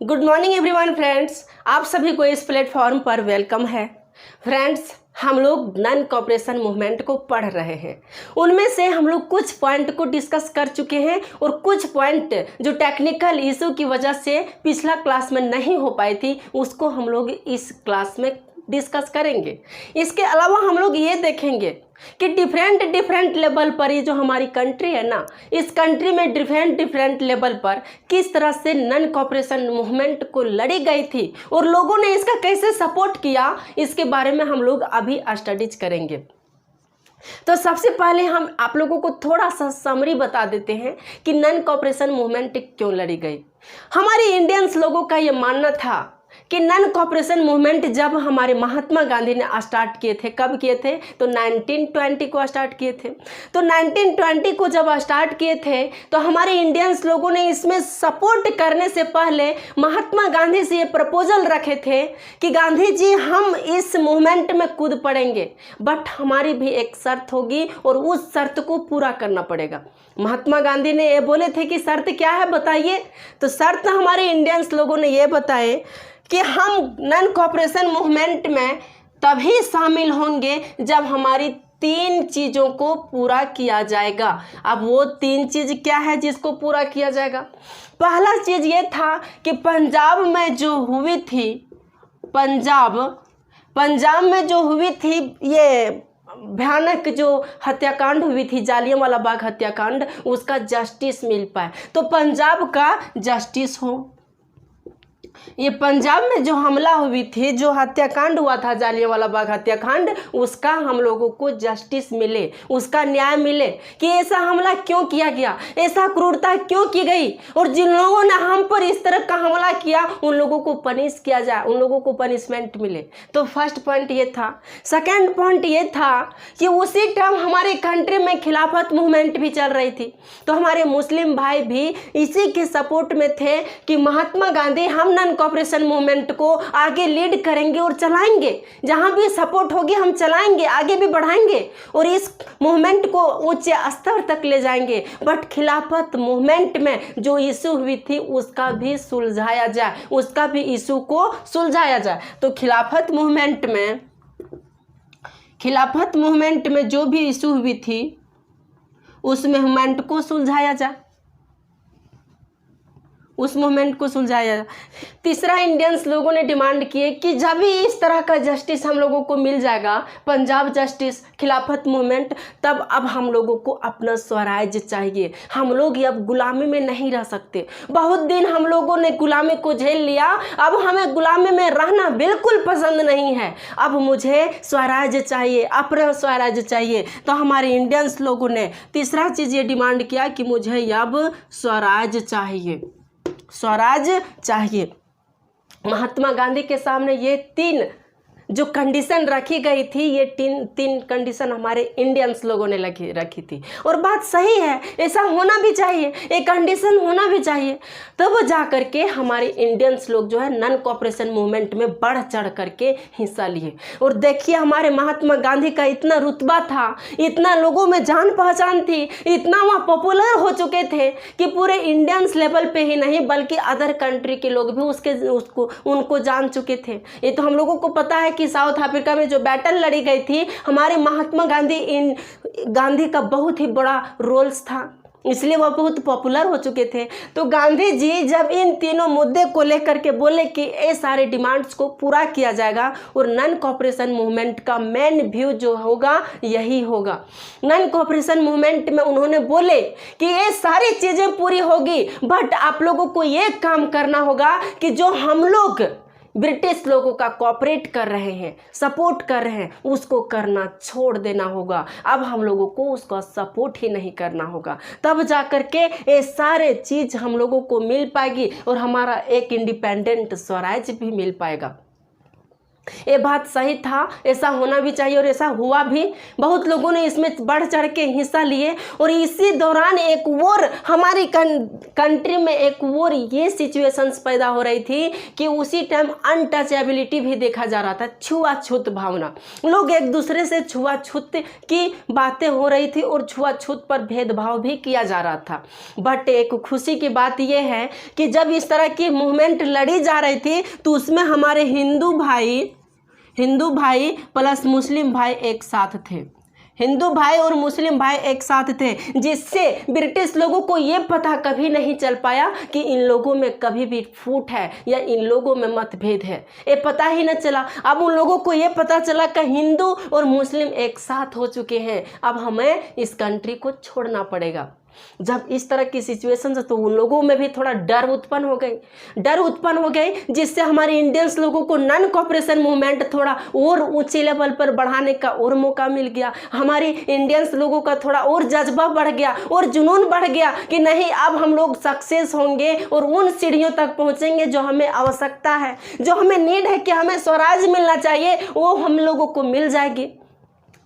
Good morning everyone friends, आप सभी को इस प्लेटफॉर्म पर वेलकम है। फ्रेंड्स, हम लोग नॉन कोऑपरेशन मूवमेंट को पढ़ रहे हैं। उनमें से हम लोग कुछ पॉइंट को डिस्कस कर चुके हैं और कुछ पॉइंट जो टेक्निकल इशू की वजह से पिछला क्लास में नहीं हो पाई थी उसको हम लोग इस क्लास में डिस्कस करेंगे। इसके अलावा हम लोग ये देखेंगे कि डिफरेंट लेवल पर ये जो हमारी कंट्री है ना, इस कंट्री में डिफरेंट लेवल पर किस तरह से नॉन कोऑपरेशन मूवमेंट को लड़ी गई थी और लोगों ने इसका कैसे सपोर्ट किया, इसके बारे में हम लोग अभी स्टडीज करेंगे। तो सबसे पहले हम आप लोगों को थोड़ा सा समरी बता देते हैं कि नॉन कोऑपरेशन मूवमेंट क्यों लड़ी गई। हमारे इंडियंस लोगों का ये मानना था कि नॉन कोऑपरेशन मूवमेंट जब हमारे महात्मा गांधी ने स्टार्ट किए थे, कब किए थे तो 1920 को स्टार्ट किए थे। तो 1920 को जब स्टार्ट किए थे तो हमारे इंडियंस लोगों ने इसमें सपोर्ट करने से पहले महात्मा गांधी से ये प्रपोजल रखे थे कि गांधी जी हम इस मूवमेंट में कूद पड़ेंगे, बट हमारी भी एक शर्त होगी और उस शर्त को पूरा करना पड़ेगा। महात्मा गांधी ने ये बोले थे कि शर्त क्या है बताइए। तो शर्त हमारे इंडियंस लोगों ने ये बताए कि हम नॉन कोऑपरेशन मूवमेंट में तभी शामिल होंगे जब हमारी 3 चीज़ों को पूरा किया जाएगा। अब वो 3 चीज़ क्या है जिसको पूरा किया जाएगा? पहला चीज़ ये था कि पंजाब में जो हुई थी, पंजाब में जो हुई थी ये भयानक जो हत्याकांड हुई थी, जालियांवाला बाग हत्याकांड, उसका जस्टिस मिल पाए। तो पंजाब का जस्टिस हो, ये पंजाब में जो हमला हुई थी, जो हत्याकांड हुआ था जालियांवाला बाग हत्याकांड, उसका हम लोगों को जस्टिस मिले, उसका न्याय मिले कि ऐसा हमला क्यों किया गया, ऐसा क्रूरता क्यों की गई और जिन लोगों ने हम पर इस तरह का हमला किया उन लोगों को पनिश किया जाए, उन लोगों को पनिशमेंट मिले। तो फर्स्ट पॉइंट ये था। सेकेंड पॉइंट ये था कि उसी टाइम हमारे कंट्री में खिलाफत मूवमेंट भी चल रही थी। तो हमारे मुस्लिम भाई भी इसी के सपोर्ट में थे कि महात्मा गांधी हम नॉन कोऑपरेशन मूवमेंट को आगे लीड करेंगे और चलाएंगे, जहां भी सपोर्ट होगी हम चलाएंगे, आगे भी बढ़ाएंगे और इस मूवमेंट को ऊंचे स्तर तक ले जाएंगे। बट खिलाफत मूवमेंट में जो इशू हुई थी उसका भी सुलझाया जाए, उसका भी इशू को सुलझाया जाए। तो खिलाफत मूवमेंट में जो भी इशू हुई थी उस मूवमेंट को सुलझाया जाए, उस मूवमेंट को सुलझाया जाए। तीसरा, इंडियंस लोगों ने डिमांड किए कि जब भी इस तरह का जस्टिस हम लोगों को मिल जाएगा, पंजाब जस्टिस, खिलाफत मूवमेंट, तब अब हम लोगों को अपना स्वराज्य चाहिए। हम लोग अब गुलामी में नहीं रह सकते। बहुत दिन हम लोगों ने गुलामी को झेल लिया, अब हमें गुलामी में रहना बिल्कुल पसंद नहीं है। अब मुझे स्वराज्य चाहिए, अपना स्वराज्य चाहिए। तो हमारे इंडियंस लोगों ने तीसरा चीज़ ये डिमांड किया कि मुझे अब स्वराज्य चाहिए, स्वराज्य चाहिए। महात्मा गांधी के सामने ये 3 जो कंडीशन रखी गई थी, ये तीन कंडीशन हमारे इंडियंस लोगों ने रखी थी। और बात सही है, ऐसा होना भी चाहिए, एक कंडीशन होना भी चाहिए। तब जा करके हमारे इंडियंस लोग जो है नॉन कोऑपरेशन मूवमेंट में बढ़ चढ़ करके हिस्सा लिए। और देखिए हमारे महात्मा गांधी का इतना रुतबा था, इतना लोगों में जान पहचान थी, इतना वहाँ पॉपुलर हो चुके थे कि पूरे इंडियंस लेवल पे ही नहीं बल्कि अदर कंट्री के लोग भी उनको जान चुके थे। ये तो हम लोगों को पता है कि साउथ अफ्रीका में जो बैटल लड़ी गई थी, हमारे महात्मा गांधी का बहुत ही बड़ा रोल्स था, इसलिए वह बहुत पॉपुलर हो चुके थे। तो गांधी जी जब इन तीनों मुद्दे को लेकर के बोले कि ये सारे डिमांड्स को पूरा किया जाएगा और नॉन कोऑपरेशन मूवमेंट का मेन व्यू जो होगा यही होगा। नॉन कोऑपरेशन मूवमेंट में उन्होंने बोले कि ये सारी चीज़ें पूरी होगी, बट आप लोगों को ये काम करना होगा कि जो हम लोग ब्रिटिश लोगों का कोऑपरेट कर रहे हैं, सपोर्ट कर रहे हैं, उसको करना छोड़ देना होगा। अब हम लोगों को उसका सपोर्ट ही नहीं करना होगा, तब जा कर के ये सारे चीज़ हम लोगों को मिल पाएगी और हमारा एक इंडिपेंडेंट स्वराज्य भी मिल पाएगा। ये बात सही था, ऐसा होना भी चाहिए और ऐसा हुआ भी। बहुत लोगों ने इसमें बढ़ चढ़ के हिस्सा लिए और इसी दौरान एक और हमारी कंट्री में एक और ये सिचुएशंस पैदा हो रही थी कि उसी टाइम अनटचेबिलिटी भी देखा जा रहा था, छुआछूत भावना। लोग एक दूसरे से छुआछूत की बातें हो रही थी और छुआछूत पर भेदभाव भी किया जा रहा था। बट एक खुशी की बात यह है कि जब इस तरह की मूवमेंट लड़ी जा रही थी तो उसमें हमारे हिंदू भाई प्लस मुस्लिम भाई एक साथ थे। हिंदू भाई और मुस्लिम भाई एक साथ थे, जिससे ब्रिटिश लोगों को ये पता कभी नहीं चल पाया कि इन लोगों में कभी भी फूट है या इन लोगों में मतभेद है। ये पता ही न चला। अब उन लोगों को ये पता चला कि हिंदू और मुस्लिम एक साथ हो चुके हैं, अब हमें इस कंट्री को छोड़ना पड़ेगा। जब इस तरह की सिचुएशन है तो उन लोगों में भी थोड़ा डर उत्पन्न हो गई, जिससे हमारे इंडियंस लोगों को नॉन कोऑपरेशन मूवमेंट थोड़ा और ऊंचे लेवल पर बढ़ाने का और मौका मिल गया। हमारे इंडियंस लोगों का थोड़ा और जज्बा बढ़ गया और जुनून बढ़ गया कि नहीं, अब हम लोग सक्सेस होंगे और उन सीढ़ियों तक पहुंचेंगे जो हमें आवश्यकता है, जो हमें नीड है कि हमें स्वराज मिलना चाहिए, वो हम लोगों को मिल जाएगी।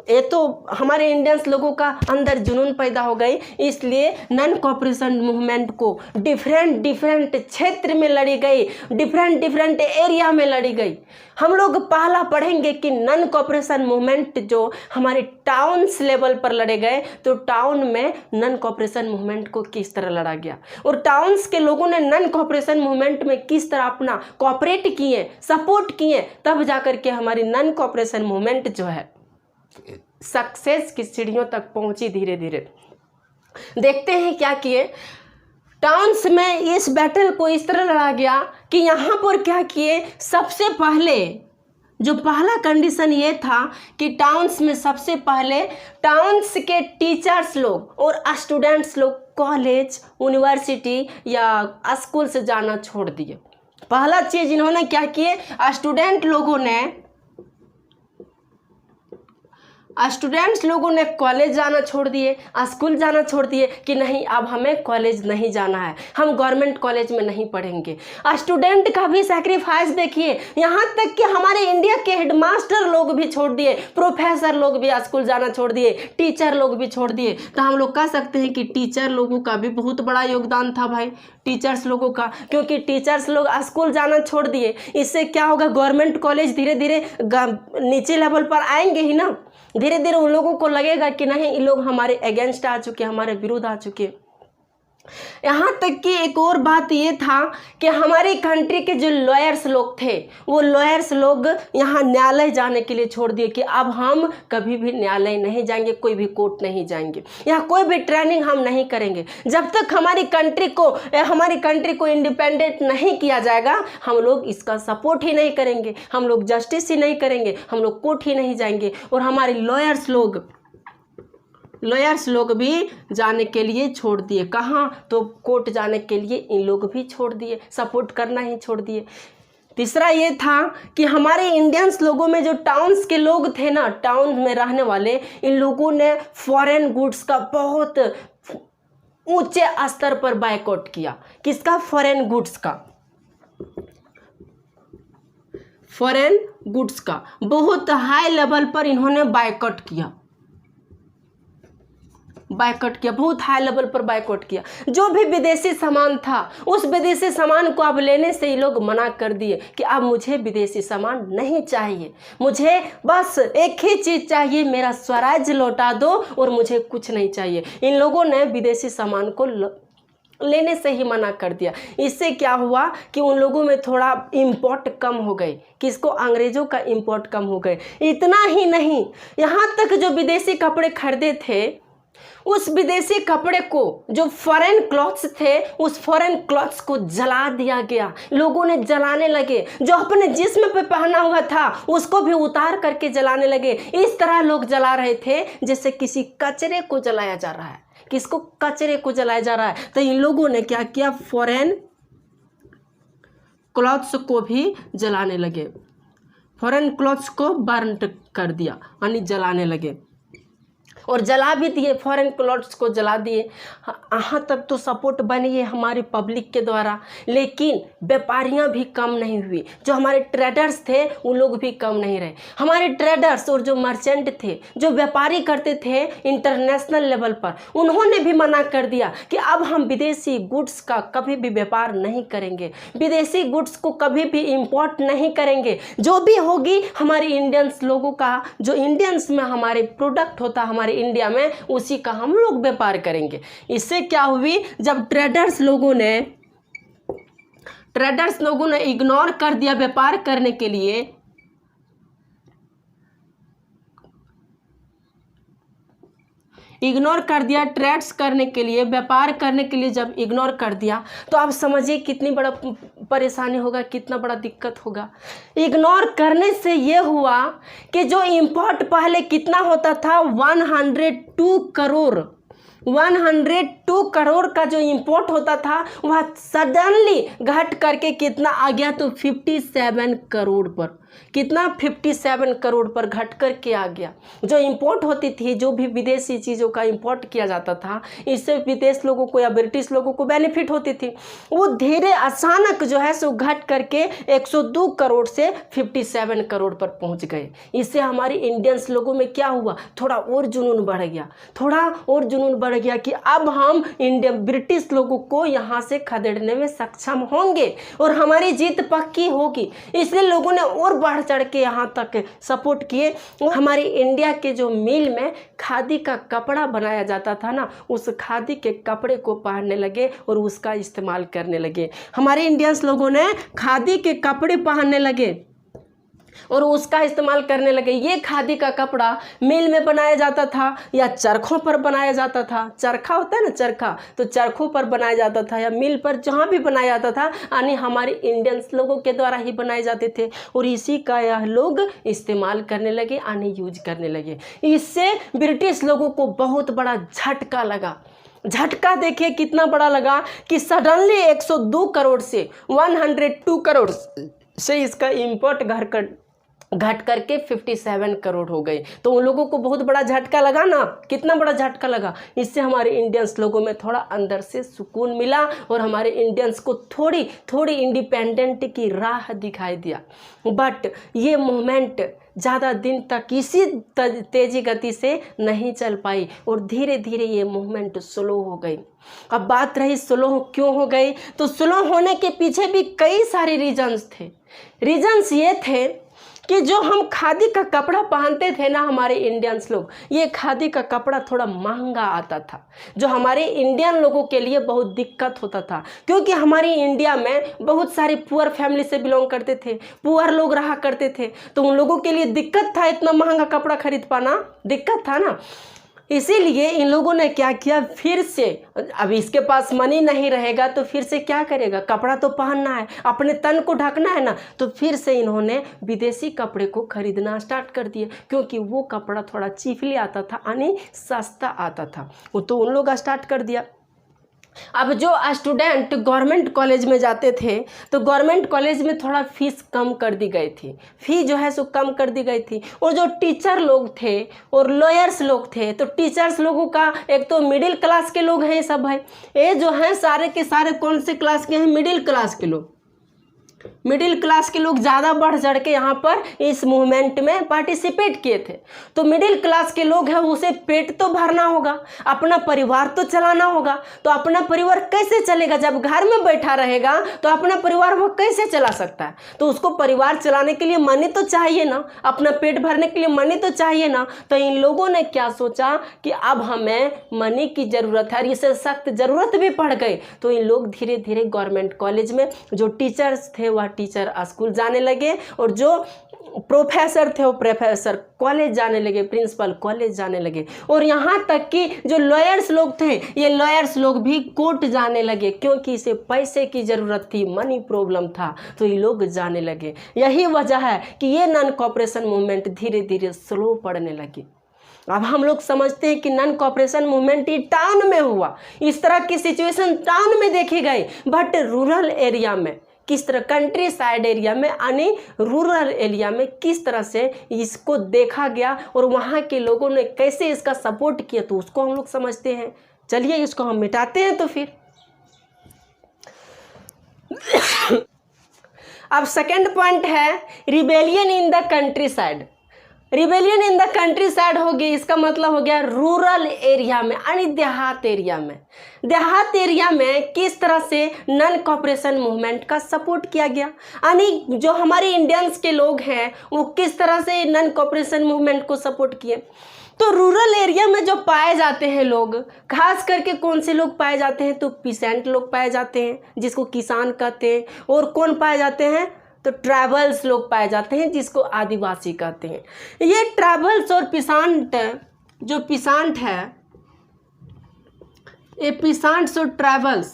ये तो हमारे इंडियंस लोगों का अंदर जुनून पैदा हो गई। इसलिए नॉन कोऑपरेशन मूवमेंट को डिफरेंट क्षेत्र में लड़ी गई, डिफरेंट एरिया में लड़ी गई। हम लोग पहला पढ़ेंगे कि नॉन कोऑपरेशन मूवमेंट जो हमारे टाउन्स लेवल पर लड़े गए, तो टाउन में नॉन कोऑपरेशन मूवमेंट को किस तरह लड़ा गया और टाउन्स के लोगों ने नॉन कोऑपरेशन मूवमेंट में किस तरह अपना कोऑपरेट किए, सपोर्ट किए, तब जाकर के हमारी नॉन कोऑपरेशन मूवमेंट जो है सक्सेस की सीढ़ियों तक पहुंची। धीरे धीरे देखते हैं क्या किए। टाउन्स में इस बैटल को इस तरह लड़ा गया कि यहाँ पर क्या किए, सबसे पहले जो पहला कंडीशन ये था कि टाउन्स में सबसे पहले टाउन्स के टीचर्स लोग और स्टूडेंट्स लोग कॉलेज, यूनिवर्सिटी या स्कूल से जाना छोड़ दिए। पहला चीज इन्होंने क्या किए, स्टूडेंट्स लोगों ने कॉलेज जाना छोड़ दिए, स्कूल जाना छोड़ दिए कि नहीं, अब हमें कॉलेज नहीं जाना है, हम गवर्नमेंट कॉलेज में नहीं पढ़ेंगे। स्टूडेंट का भी सैक्रिफाइस देखिए, यहाँ तक कि हमारे इंडिया के हेडमास्टर लोग भी छोड़ दिए, प्रोफेसर लोग भी स्कूल जाना छोड़ दिए, टीचर लोग भी छोड़ दिए। तो हम लोग कह सकते हैं कि टीचर लोगों का भी बहुत बड़ा योगदान था भाई, टीचर्स लोगों का, क्योंकि टीचर्स लोग स्कूल जाना छोड़ दिए। इससे क्या होगा, गवर्नमेंट कॉलेज धीरे धीरे नीचे लेवल पर आएंगे ही ना। धीरे धीरे उन लोगों को लगेगा कि नहीं, ये लोग हमारे अगेंस्ट आ चुके, हमारे विरुद्ध आ चुके। यहाँ तक कि एक और बात ये था कि हमारी कंट्री के जो लॉयर्स लोग थे, वो लॉयर्स लोग यहाँ न्यायालय जाने के लिए छोड़ दिए कि अब हम कभी भी न्यायालय नहीं जाएंगे, कोई भी कोर्ट नहीं जाएंगे, यहाँ कोई भी ट्रेनिंग हम नहीं करेंगे। जब तक हमारी कंट्री को इंडिपेंडेंट नहीं किया जाएगा, हम लोग इसका सपोर्ट ही नहीं करेंगे, हम लोग जस्टिस ही नहीं करेंगे, हम लोग कोर्ट ही नहीं जाएंगे। और हमारे लॉयर्स लोग भी जाने के लिए छोड़ दिए। कहाँ, तो कोर्ट जाने के लिए इन लोग भी छोड़ दिए, सपोर्ट करना ही छोड़ दिए। तीसरा ये था कि हमारे इंडियंस लोगों में जो टाउन्स के लोग थे ना, टाउन में रहने वाले, इन लोगों ने फॉरेन गुड्स का बहुत ऊंचे स्तर पर बायकॉट किया। किसका? फॉरेन गुड्स का, फॉरेन गुड्स का बहुत हाई लेवल पर इन्होंने बायकॉट किया, बहुत हाई लेवल पर बायकॉट किया। जो भी विदेशी सामान था, उस विदेशी सामान को अब लेने से ये लोग मना कर दिए कि अब मुझे विदेशी सामान नहीं चाहिए, मुझे बस एक ही चीज़ चाहिए, मेरा स्वराज लौटा दो और मुझे कुछ नहीं चाहिए। इन लोगों ने विदेशी सामान को लेने से ही मना कर दिया। इससे क्या हुआ कि उन लोगों में थोड़ा इम्पोर्ट कम हो गई। किसको? अंग्रेज़ों का इम्पोर्ट कम हो गए। इतना ही नहीं, यहाँ तक जो विदेशी कपड़े खरीदे थे, उस विदेशी कपड़े को, जो फॉरेन क्लॉथ्स थे, उस फॉरेन क्लॉथ्स को जला दिया गया। लोगों ने जलाने लगे, जो अपने जिस्म पे पहना हुआ था उसको भी उतार करके जलाने लगे। इस तरह लोग जला रहे थे जैसे किसी कचरे को जलाया जा रहा है। किसको? कचरे को जलाया जा रहा है। तो इन लोगों ने क्या किया, फॉरेन क्लॉथ्स को भी जलाने लगे, फॉरेन क्लॉथ्स को बर्न कर दिया, यानी जलाने लगे। और जला भी दिए, फॉरेन क्लॉथ्स को जला दिए। यहाँ तक तो सपोर्ट बनी है हमारी पब्लिक के द्वारा, लेकिन व्यापारियाँ भी कम नहीं हुई। जो हमारे ट्रेडर्स थे वो लोग भी कम नहीं रहे। हमारे ट्रेडर्स और जो मर्चेंट थे, जो व्यापारी करते थे इंटरनेशनल लेवल पर, उन्होंने भी मना कर दिया कि अब हम विदेशी गुड्स का कभी भी व्यापार नहीं करेंगे, विदेशी गुड्स को कभी भी इंपोर्ट नहीं करेंगे। जो भी होगी हमारे इंडियंस लोगों का, जो इंडियंस में हमारे प्रोडक्ट होता है हमारे इंडिया में, उसी का हम लोग व्यापार करेंगे। इससे क्या हुई, जब ट्रेडर्स लोगों ने इग्नोर कर दिया व्यापार करने के लिए, इग्नोर कर दिया ट्रेड्स करने के लिए, व्यापार करने के लिए जब इग्नोर कर दिया, तो आप समझिए कितनी बड़ा परेशानी होगा, कितना बड़ा दिक्कत होगा। इग्नोर करने से ये हुआ कि जो इंपोर्ट पहले कितना होता था, 102 करोड़ का जो इंपोर्ट होता था, वह सडनली घट करके कितना आ गया, तो 57 करोड़ पर। कितना, 57 करोड़ पर घट करके आ गया। जो इंपोर्ट होती थी, जो भी विदेशी चीज़ों का इंपोर्ट किया जाता था, इससे विदेश लोगों को या ब्रिटिश लोगों को बेनिफिट होती थी, वो धीरे अचानक जो है सो घट करके 102 करोड़ से 57 करोड़ पर पहुंच गए। इससे हमारे इंडियंस लोगों में क्या हुआ, थोड़ा और जुनून बढ़ गया कि अब हम ब्रिटिश लोगों को यहाँ से खदेड़ने में सक्षम होंगे और हमारी जीत पक्की होगी। इसलिए लोगों ने और बढ़ चढ़ के यहाँ तक सपोर्ट किए। हमारे इंडिया के जो मिल में खादी का कपड़ा बनाया जाता था ना, उस खादी के कपड़े को पहनने लगे और उसका इस्तेमाल करने लगे। हमारे इंडियंस लोगों ने खादी के कपड़े पहनने लगे और उसका इस्तेमाल करने लगे। ये खादी का कपड़ा मिल में बनाया जाता था या चरखों पर बनाया जाता था। चरखा होता है ना, चरखा, तो चरखों पर बनाया जाता था या मिल पर जहाँ भी बनाया जाता था, यानी हमारे इंडियंस लोगों के द्वारा ही बनाए जाते थे और इसी का यह लोग इस्तेमाल करने लगे, यानी यूज करने लगे। इससे ब्रिटिश लोगों को बहुत बड़ा झटका लगा। झटका देखिए कितना बड़ा लगा कि सडनली 102 करोड़ से 102 करोड़ से इसका इम्पोर्ट घट करके 57 करोड़ हो गए। तो उन लोगों को बहुत बड़ा झटका लगा ना, कितना बड़ा झटका लगा। इससे हमारे इंडियंस लोगों में थोड़ा अंदर से सुकून मिला और हमारे इंडियंस को थोड़ी इंडिपेंडेंट की राह दिखाई दिया। बट ये मूवमेंट ज़्यादा दिन तक इसी तेज़ी गति से नहीं चल पाई और धीरे धीरे ये मूवमेंट स्लो हो गई। अब बात रही स्लो क्यों हो गई, तो स्लो होने के पीछे भी कई सारे रीजंस थे। रीजंस ये थे कि जो हम खादी का कपड़ा पहनते थे ना हमारे इंडियंस लोग, ये खादी का कपड़ा थोड़ा महंगा आता था, जो हमारे इंडियन लोगों के लिए बहुत दिक्कत होता था। क्योंकि हमारे इंडिया में बहुत सारे पुअर फैमिली से बिलोंग करते थे, पुअर लोग रहा करते थे, तो उन लोगों के लिए दिक्कत था, इतना महंगा कपड़ा खरीद पाना दिक्कत था ना। इसीलिए इन लोगों ने क्या किया, फिर से अब इसके पास मनी नहीं रहेगा तो फिर से क्या करेगा, कपड़ा तो पहनना है, अपने तन को ढकना है ना, तो फिर से इन्होंने विदेशी कपड़े को खरीदना स्टार्ट कर दिए। क्योंकि वो कपड़ा थोड़ा चीफली आता था, यानी सस्ता आता था, वो तो उन लोग स्टार्ट कर दिया। अब जो स्टूडेंट गवर्नमेंट कॉलेज में जाते थे, तो गवर्नमेंट कॉलेज में थोड़ा फीस कम कर दी गई थी, फी जो है सो कम कर दी गई थी। और जो टीचर लोग थे और लॉयर्स लोग थे, तो टीचर्स लोगों का एक तो मिडिल क्लास के लोग हैं सब भाई, ये जो हैं सारे के सारे कौन से क्लास के हैं, मिडिल क्लास के लोग। मिडिल क्लास के लोग ज़्यादा बढ़ चढ़ के यहाँ पर इस मूवमेंट में पार्टिसिपेट किए थे। तो मिडिल क्लास के लोग हैं, उसे पेट तो भरना होगा, अपना परिवार तो चलाना होगा। तो अपना परिवार कैसे चलेगा, जब घर में बैठा रहेगा तो अपना परिवार वो कैसे चला सकता है। तो उसको परिवार चलाने के लिए मनी तो चाहिए ना, अपना पेट भरने के लिए मनी तो चाहिए ना। तो इन लोगों ने क्या सोचा कि अब हमें मनी की ज़रूरत है, और इसे सख्त ज़रूरत भी पड़ गई। तो इन लोग धीरे धीरे गवर्नमेंट कॉलेज में जो टीचर्स थे वह टीचर स्कूल जाने लगे, और जो प्रोफेसर थे वो प्रोफेसर कॉलेज जाने लगे, प्रिंसिपल कॉलेज जाने लगे। और यहाँ तक कि जो लॉयर्स लोग थे, ये लॉयर्स लोग भी कोर्ट जाने लगे, क्योंकि इसे पैसे की ज़रूरत थी, मनी प्रॉब्लम था, तो ये लोग जाने लगे। यही वजह है कि ये नॉन कॉपरेशन मूवमेंट धीरे धीरे स्लो पड़ने लगी। अब हम लोग समझते हैं कि नॉन कॉपरेशन मूवमेंट ही टाउन में हुआ, इस तरह की सिचुएशन टाउन में देखी गई, बट रूरल एरिया में किस तरह कंट्री साइड एरिया में यानी रूरल एरिया में किस तरह से इसको देखा गया और वहाँ के लोगों ने कैसे इसका सपोर्ट किया, तो उसको हम लोग समझते हैं। चलिए इसको हम मिटाते हैं। तो फिर अब सेकंड पॉइंट है rebellion in the country side. Rebellion in the country side हो गई, इसका मतलब हो गया रूरल एरिया में यानी देहात एरिया में। देहात एरिया में किस तरह से नॉन कॉपरेशन मूवमेंट का सपोर्ट किया गया, यानी जो हमारे इंडियंस के लोग हैं वो किस तरह से नॉन कॉपरेशन मूवमेंट को सपोर्ट किए। तो रूरल एरिया में जो पाए जाते हैं लोग, खास करके कौन से लोग पाए जाते हैं, तो पीसेंट लोग पाए जाते हैं जिसको किसान कहते हैं, और कौन पाए जाते हैं, तो ट्राइबल्स लोग पाए जाते हैं जिसको आदिवासी कहते हैं। ये ट्राइबल्स और पिसांट, जो पिसांट है, ये पिसांट्स और ट्राइबल्स,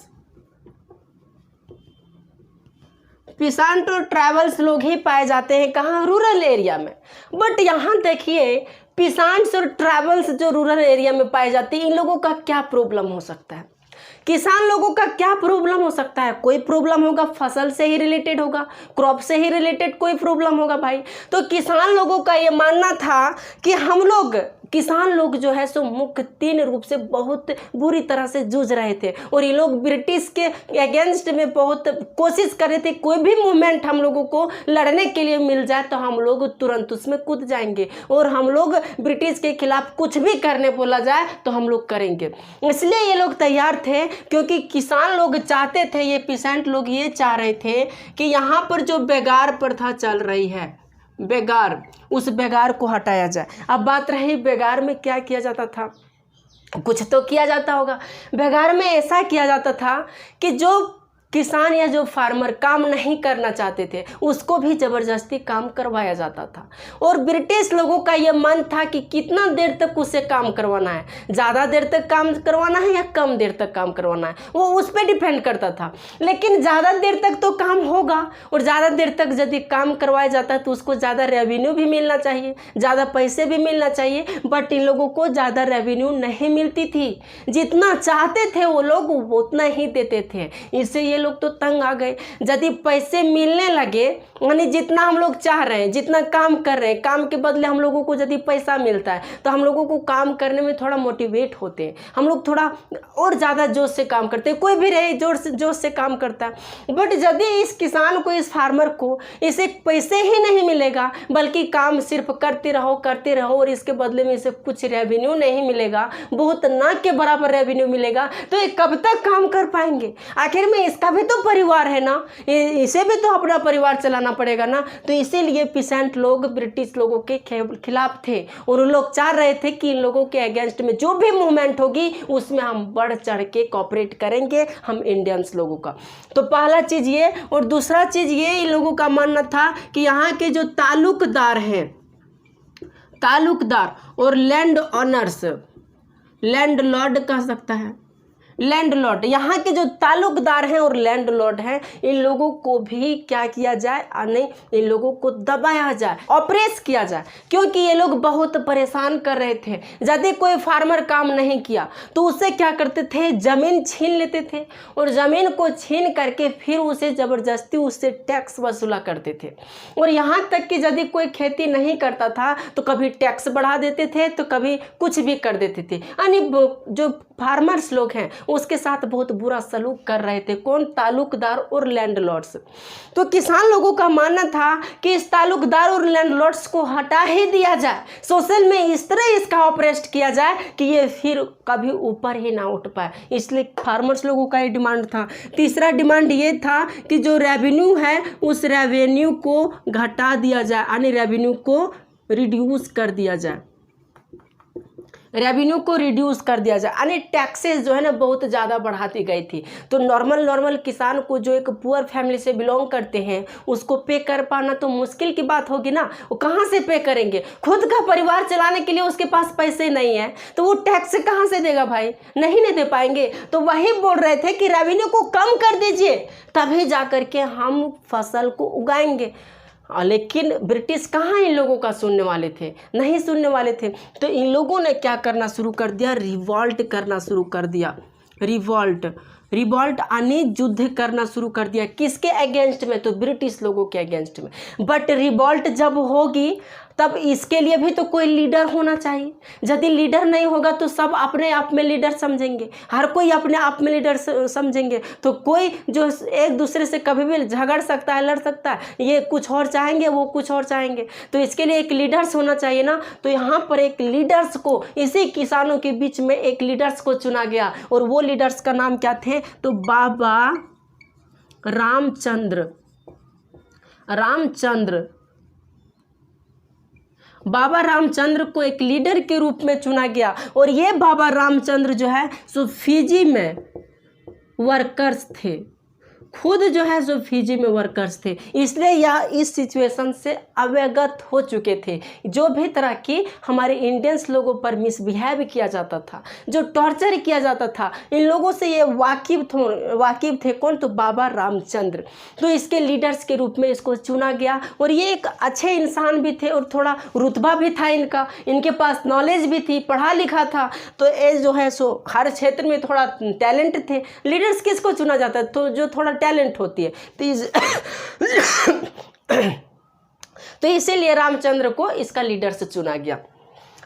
पिसांट और ट्राइबल्स लोग ही पाए जाते हैं कहाँ, रूरल एरिया में। बट यहाँ देखिए पिसांट्स और ट्राइबल्स जो रूरल एरिया में पाए जाते हैं, इन लोगों का क्या प्रॉब्लम हो सकता है, किसान लोगों का क्या प्रॉब्लम हो सकता है। कोई प्रॉब्लम होगा, फसल से ही रिलेटेड होगा, क्रॉप से ही रिलेटेड कोई प्रॉब्लम होगा भाई। तो किसान लोगों का ये मानना था कि हम लोग किसान लोग जो है सो मुख्य 3 रूप से बहुत बुरी तरह से जूझ रहे थे, और ये लोग ब्रिटिश के अगेंस्ट में बहुत कोशिश कर रहे थे। कोई भी मूवमेंट हम लोगों को लड़ने के लिए मिल जाए तो हम लोग तुरंत उसमें कूद जाएंगे, और हम लोग ब्रिटिश के खिलाफ कुछ भी करने बोला जाए तो हम लोग करेंगे। इसलिए ये लोग तैयार थे, क्योंकि किसान लोग चाहते थे, ये पीसेंट लोग ये चाह रहे थे कि यहाँ पर जो बेगार प्रथा चल रही है, बेगार, उस बेगार को हटाया जाए। अब बात रही बेगार में क्या किया जाता था, कुछ तो किया जाता होगा। बेगार में ऐसा किया जाता था कि जो किसान या जो फार्मर काम नहीं करना चाहते थे उसको भी ज़बरदस्ती काम करवाया जाता था। और ब्रिटिश लोगों का ये मन था कि कितना देर तक उसे काम करवाना है, ज़्यादा देर तक काम करवाना है या कम देर तक काम करवाना है, वो उस पर डिपेंड करता था। लेकिन ज़्यादा देर तक तो काम होगा, और ज़्यादा देर तक यदि काम करवाया जाता है तो उसको ज़्यादा रेवेन्यू भी मिलना चाहिए, ज़्यादा पैसे भी मिलना चाहिए। बट इन लोगों को ज़्यादा रेवेन्यू नहीं मिलती थी, जितना चाहते थे वो लोग उतना ही देते थे। इससे ये लोग तो तंग आ गए। यदि पैसे मिलने लगे, यानी जितना हम लोग चाह रहे हैं, जितना काम कर रहे हैं, काम के बदले हम लोगों को यदि पैसा मिलता है तो हम लोगों को काम करने में थोड़ा मोटिवेट होते हैं, हम लोग थोड़ा और ज़्यादा जोश से काम करते हैं। कोई भी रहे जोश से काम करता है। बट यदि इस किसान को, इस फार्मर को इसे पैसे ही नहीं मिलेगा, बल्कि काम सिर्फ करते रहो और इसके बदले में इसे कुछ रेवेन्यू नहीं मिलेगा, बहुत ना के बराबर रेवेन्यू मिलेगा, तो ये कब तक काम कर पाएंगे। आखिर में इसका भी तो परिवार है ना, इसे भी तो अपना परिवार चलाना पड़ेगा ना। तो इसीलिए पीसेंट लोग ब्रिटिश लोगों के खिलाफ थे, और उन लोग चाह रहे थे कि इन लोगों के अगेंस्ट में जो भी मूवमेंट होगी उसमें हम बढ़ चढ़ के कोऑपरेट करेंगे, हम इंडियंस लोगों का। तो पहला चीज़ ये, और दूसरा चीज़ ये, इन लोगों का मानना था कि यहाँ के जो ताल्लुकदार हैं, ताल्लुकदार और लैंड ऑनर्स, लैंड लॉर्ड कह सकता है, लैंडलॉर्ड, यहाँ के जो ताल्लुकदार हैं और लैंडलॉर्ड हैं, इन लोगों को भी क्या किया जाए, नहीं, इन लोगों को दबाया जाए, ऑपरेस किया जाए, क्योंकि ये लोग बहुत परेशान कर रहे थे। यदि कोई फार्मर काम नहीं किया तो उससे क्या करते थे, ज़मीन छीन लेते थे, और ज़मीन को छीन करके फिर उसे ज़बरदस्ती उससे टैक्स वसूला करते थे। और यहाँ तक कि यदि कोई खेती नहीं करता था तो कभी टैक्स बढ़ा देते थे, तो कभी कुछ भी कर देते थे। यानी जो फार्मर्स लोग हैं उसके साथ बहुत बुरा सलूक कर रहे थे। कौन, ताल्लुकदार और लैंडलॉर्ड्स। तो किसान लोगों का मानना था कि इस ताल्लुकदार और लैंडलॉर्ड्स को हटा ही दिया जाए, सोशल में इस तरह इसका ऑपरेट किया जाए कि ये फिर कभी ऊपर ही ना उठ पाए। इसलिए फार्मर्स लोगों का ये डिमांड था। तीसरा डिमांड ये था कि जो रेवेन्यू है उस रेवेन्यू को घटा दिया जाए, यानी रेवेन्यू को रिड्यूस कर दिया जाए, रेवेन्यू को रिड्यूस कर दिया जाए, यानी टैक्सेस जो है ना बहुत ज़्यादा बढ़ाती गई थी। तो नॉर्मल किसान को, जो एक पुअर फैमिली से बिलोंग करते हैं, उसको पे कर पाना तो मुश्किल की बात होगी ना। वो कहाँ से पे करेंगे, खुद का परिवार चलाने के लिए उसके पास पैसे नहीं है तो वो टैक्स कहाँ से देगा भाई, नहीं दे पाएंगे। तो वही बोल रहे थे कि रेवेन्यू को कम कर दीजिए, तभी जा कर के हम फसल को उगाएंगे। लेकिन ब्रिटिश कहाँ इन लोगों का सुनने वाले थे, नहीं सुनने वाले थे। तो इन लोगों ने क्या करना शुरू कर दिया, रिवॉल्ट करना शुरू कर दिया। रिवॉल्ट, रिवॉल्ट यानी युद्ध करना शुरू कर दिया। किसके अगेंस्ट में? तो ब्रिटिश लोगों के अगेंस्ट में। बट रिवॉल्ट जब होगी तब इसके लिए भी तो कोई लीडर होना चाहिए। यदि लीडर नहीं होगा तो सब अपने आप में लीडर समझेंगे, हर कोई अपने आप में लीडर समझेंगे, तो कोई जो एक दूसरे से कभी भी झगड़ सकता है, लड़ सकता है। ये कुछ और चाहेंगे, वो कुछ और चाहेंगे, तो इसके लिए एक लीडर्स होना चाहिए ना। तो यहाँ पर एक लीडर्स को, इसी किसानों के बीच में एक लीडर्स को चुना गया, और वो लीडर्स का नाम क्या थे? तो बाबा रामचंद्र। बाबा रामचंद्र को एक लीडर के रूप में चुना गया। और ये बाबा रामचंद्र जो है सो फिजी में वर्कर्स थे, खुद जो है सो फिजी में वर्कर्स थे, इसलिए यह इस सिचुएशन से अवगत हो चुके थे। जो भी तरह की हमारे इंडियंस लोगों पर मिसबिहेव किया जाता था, जो टॉर्चर किया जाता था, इन लोगों से ये वाकिफ थे। कौन? तो बाबा रामचंद्र। तो इसके लीडर्स के रूप में इसको चुना गया। और ये एक अच्छे इंसान भी थे, और थोड़ा रुतबा भी था इनका, इनके पास नॉलेज भी थी, पढ़ा लिखा था, तो ये जो है सो हर क्षेत्र में थोड़ा टैलेंट थे। लीडर्स किसको चुना जाता है? तो जो थोड़ा टैलेंट होती है, तो इसीलिए रामचंद्र को इसका लीडर से चुना गया।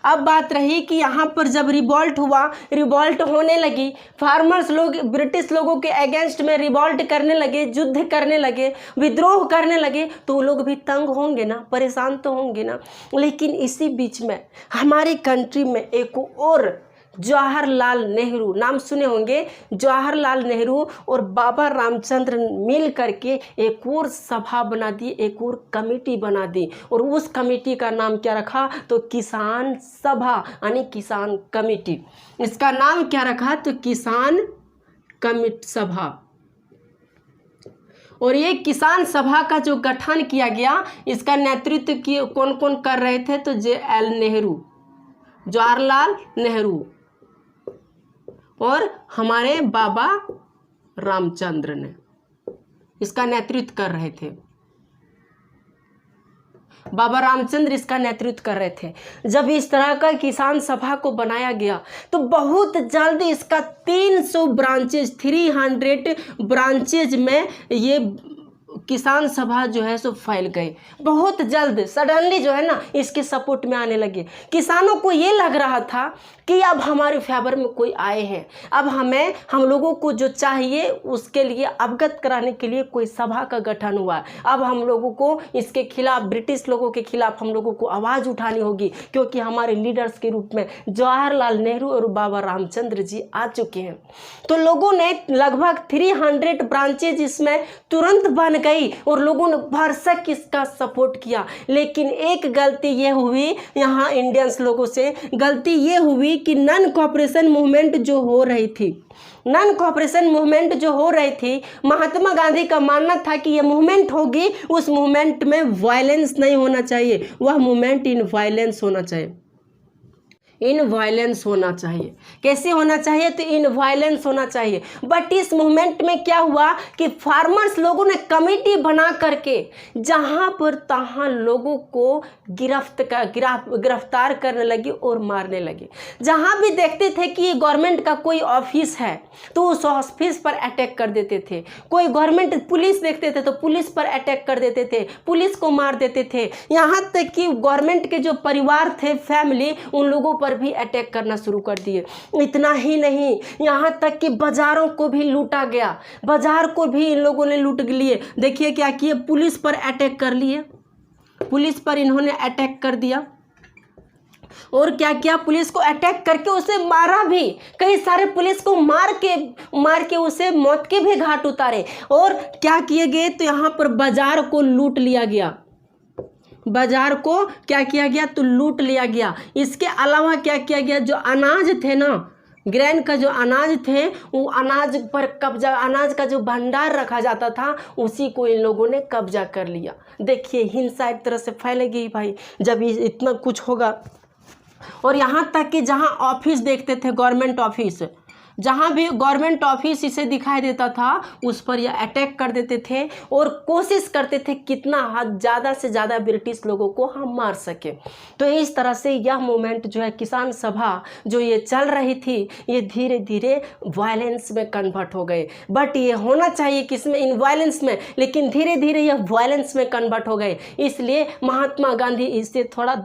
अब बात रही कि यहाँ पर जब रिवॉल्ट हुआ, रिवॉल्ट होने लगी, फार्मर्स लोग ब्रिटिश लोगों के अगेंस्ट में रिवॉल्ट करने लगे, युद्ध करने लगे, विद्रोह करने लगे, तो वो लोग भी तंग होंगे ना, परेशान तो होंगे ना। लेकिन इसी बीच में हमारी कंट्री में एक और जवाहरलाल नेहरू, नाम सुने होंगे, जवाहरलाल नेहरू और बाबा रामचंद्र मिल करके एक और सभा बना दी, एक और कमेटी बना दी, और उस कमेटी का नाम क्या रखा? तो किसान सभा यानी किसान कमेटी। इसका नाम क्या रखा? तो किसान कमेटी सभा। और ये किसान सभा का जो गठन किया गया, इसका नेतृत्व कौन कौन कर रहे थे? तो JL नेहरू, जवाहरलाल नेहरू और हमारे बाबा रामचंद्र ने इसका नेतृत्व कर रहे थे। बाबा रामचंद्र इसका नेतृत्व कर रहे थे। जब इस तरह का किसान सभा को बनाया गया तो बहुत जल्द इसका 300 ब्रांचेज में ये किसान सभा जो है सो फैल गए। बहुत जल्द सडनली जो है ना इसके सपोर्ट में आने लगे। किसानों को ये लग रहा था कि अब हमारे फेवर में कोई आए हैं, अब हम लोगों को जो चाहिए उसके लिए अवगत कराने के लिए कोई सभा का गठन हुआ। अब हम लोगों को इसके खिलाफ, ब्रिटिश लोगों के खिलाफ हम लोगों को आवाज़ उठानी होगी, क्योंकि हमारे लीडर्स के रूप में जवाहरलाल नेहरू और बाबा रामचंद्र जी आ चुके हैं। तो लोगों ने लगभग 300 ब्रांचेज इसमें तुरंत बन गई और लोगों ने भरसक इसका सपोर्ट किया। लेकिन एक गलती ये हुई यहाँ इंडियंस लोगों से, गलती ये हुई कि नॉन कोऑपरेशन मूवमेंट जो हो रही थी, महात्मा गांधी का मानना था कि ये मूवमेंट होगी, उस मूवमेंट में वायलेंस नहीं होना चाहिए, वह मूवमेंट इन वायलेंस होना चाहिए। कैसे होना चाहिए? तो इन वायलेंस होना चाहिए। बट इस मूवमेंट में क्या हुआ कि फार्मर्स लोगों ने कमेटी बना करके जहां पर तहां लोगों को गिरफ्तार करने लगी और मारने लगे। जहां भी देखते थे कि गवर्नमेंट का कोई ऑफिस है तो उस ऑफिस पर अटैक कर देते थे। कोई गवर्नमेंट पुलिस देखते थे तो पुलिस पर अटैक कर देते थे, पुलिस को मार देते थे। यहाँ तक कि गवर्नमेंट के जो परिवार थे, फैमिली, उन लोगों पर भी अटैक करना शुरू कर दिए। इतना ही नहीं, यहाँ तक कि बाजारों को भी लूटा गया, बाजार को भी इन लोगों ने लूट लिए। देखिए क्या किए, पुलिस पर अटैक कर लिए, पुलिस पर इन्होंने अटैक कर दिया। और क्या किया, पुलिस को अटैक करके उसे मारा भी। कई सारे पुलिस को मार के उसे मौत के भी घाट उतारे। और क्या किए गए, तो यहाँ पर बाजार को लूट लिया गया, बाजार को क्या किया गया, तो लूट लिया गया। इसके अलावा क्या किया गया, जो अनाज थे ना, ग्रेन का जो अनाज थे, वो अनाज पर कब्जा, अनाज का जो भंडार रखा जाता था उसी को इन लोगों ने कब्जा कर लिया। देखिए हिंसा एक तरह से फैलेगी भाई जब इतना कुछ होगा। और यहाँ तक कि जहाँ ऑफिस देखते थे, गवर्नमेंट ऑफिस, जहाँ भी गवर्नमेंट ऑफिस इसे दिखाई देता था उस पर यह अटैक कर देते थे और कोशिश करते थे कितना हद ज़्यादा से ज़्यादा ब्रिटिश लोगों को हम मार सके। तो इस तरह से यह मूवमेंट जो है किसान सभा जो ये चल रही थी ये धीरे धीरे वायलेंस में कन्वर्ट हो गए। बट ये होना चाहिए किसमें, इन वायलेंस में, लेकिन धीरे धीरे यह वायलेंस में कन्वर्ट हो गए। इसलिए महात्मा गांधी इससे थोड़ा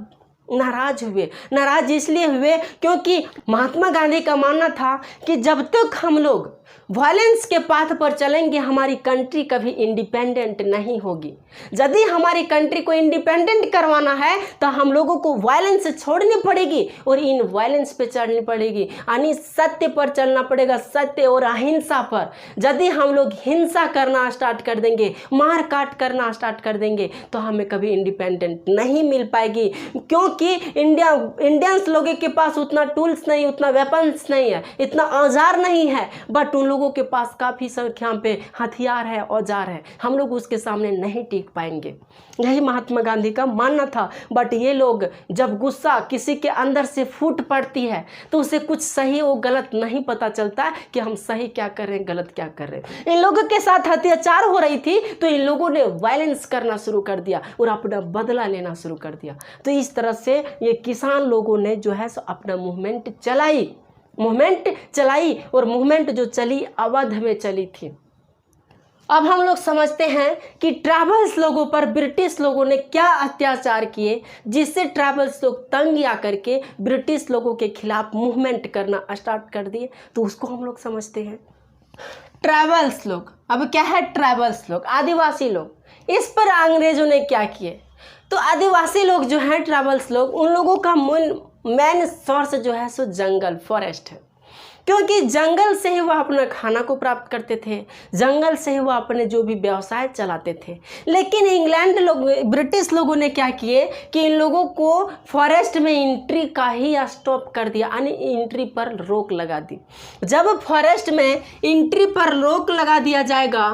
नाराज हुए। नाराज इसलिए हुए क्योंकि महात्मा गांधी का मानना था कि जब तक हम लोग वायलेंस के पाथ पर चलेंगे हमारी कंट्री कभी इंडिपेंडेंट नहीं होगी। यदि हमारी कंट्री को इंडिपेंडेंट करवाना है तो हम लोगों को वायलेंस छोड़नी पड़ेगी और इन वायलेंस पे चलनी पड़ेगी, यानी सत्य पर चलना पड़ेगा, सत्य और अहिंसा पर। यदि हम लोग हिंसा करना स्टार्ट कर देंगे, मार काट करना स्टार्ट कर देंगे तो हमें कभी इंडिपेंडेंट नहीं मिल पाएगी, क्योंकि इंडियंस लोगों के पास उतना टूल्स नहीं, उतना वेपन्स नहीं है, इतना औजार नहीं है, बट उन लोगों के पास काफ़ी संख्या पे हथियार है, औजार है। हम लोग उसके सामने नहीं टिक पाएंगे। यही महात्मा गांधी का मानना था। बट ये लोग जब गुस्सा किसी के अंदर से फूट पड़ती है तो उसे कुछ सही और गलत नहीं पता चलता कि हम सही क्या कर रहे हैं, गलत क्या कर रहे हैं। इन लोगों के साथ अत्याचार हो रही थी तो इन लोगों ने वायलेंस करना शुरू कर दिया और अपना बदला लेना शुरू कर दिया। तो इस तरह से ये किसान लोगों ने जो है सो अपना मूवमेंट चलाई और मूवमेंट जो चली अवध में चली थी। अब हम लोग समझते हैं कि ट्राइबल्स लोगों पर ब्रिटिश लोगों ने क्या अत्याचार किए जिससे ट्राइबल्स लोग तंग आ करके ब्रिटिश लोगों के खिलाफ मूवमेंट करना स्टार्ट कर दिए। तो उसको हम लोग समझते हैं। ट्राइबल्स लोग, अब क्या है ट्राइबल्स लोग, आदिवासी लोग, इस पर अंग्रेजों ने क्या किए। तो आदिवासी लोग जो हैं, ट्राइबल्स लोग, उन लोगों का मेन सोर्स जो है सो जंगल, फॉरेस्ट है, क्योंकि जंगल से ही वह अपना खाना को प्राप्त करते थे, जंगल से ही वह अपने जो भी व्यवसाय चलाते थे। लेकिन इंग्लैंड लोग, ब्रिटिश लोगों ने क्या किए कि इन लोगों को फॉरेस्ट में एंट्री का ही स्टॉप कर दिया, यानी एंट्री पर रोक लगा दी। जब फॉरेस्ट में एंट्री पर रोक लगा दिया जाएगा,